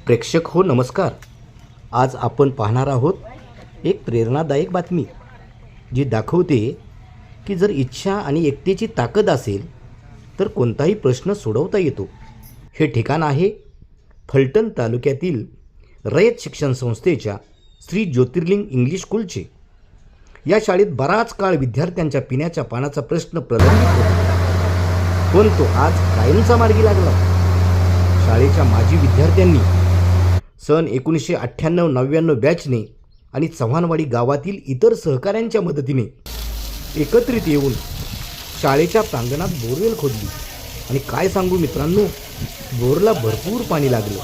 प्रेक्षक हो नमस्कार. आज आपण पाहणार आहोत एक प्रेरणादायक बातमी जी दाखवते की जर इच्छा आणि एकतेची ताकद असेल तर कोणताही प्रश्न सोडवता येतो. हे ठिकाण आहे फलटण तालुक्यातील रयत शिक्षण संस्थेच्या श्री ज्योतिर्लिंग इंग्लिश स्कूलचे. या शाळेत बराच काळ विद्यार्थ्यांच्या पिण्याच्या पाण्याचा प्रश्न प्रलंबित होता, पण तो आज कायमचा मार्गी लागला. शाळेच्या माजी विद्यार्थ्यांनी सन 1998-99 बॅचने आणि चव्हाणवाडी गावातील इतर सहकाऱ्यांच्या मदतीने एकत्रित येऊन शाळेच्या प्रांगणात बोरवेल खोदली आणि काय सांगू मित्रांनो, बोरला भरपूर पाणी लागलं.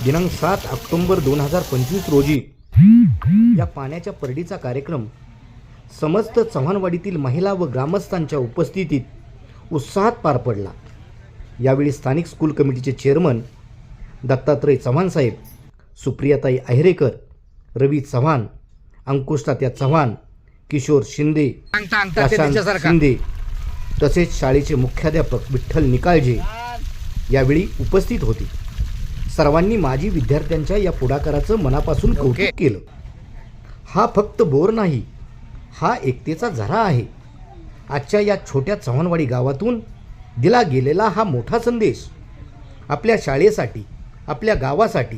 दिनांक 7 ऑक्टोबर 2025 रोजी या पाण्याच्या परडीचा कार्यक्रम समस्त चव्हाणवाडीतील महिला व ग्रामस्थांच्या उपस्थितीत उत्साहात पार पडला. यावेळी स्थानिक स्कूल कमिटीचे चेअरमन दत्तात्रय चव्हाण साहेब, सुप्रियाताई अहिरेकर, रवी चव्हाण, अंकुशतात्या चव्हाण, किशोर शिंदे, प्रशांत शिंदे तसेच शाळेचे मुख्याध्यापक विठ्ठल निकाळजे यावेळी उपस्थित होते. सर्वांनी माजी विद्यार्थ्यांच्या या पुढाकाराचं मनापासून कौतुक केलं. हा फक्त बोर नाही, हा एकतेचा झरा आहे. आजच्या या छोट्या चव्हाणवाडी गावातून दिला गेलेला हा मोठा संदेश आपल्या शाळेसाठी, आपल्या गावासाठी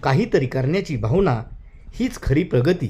काहीतरी करण्याची भावना हीच खरी प्रगती.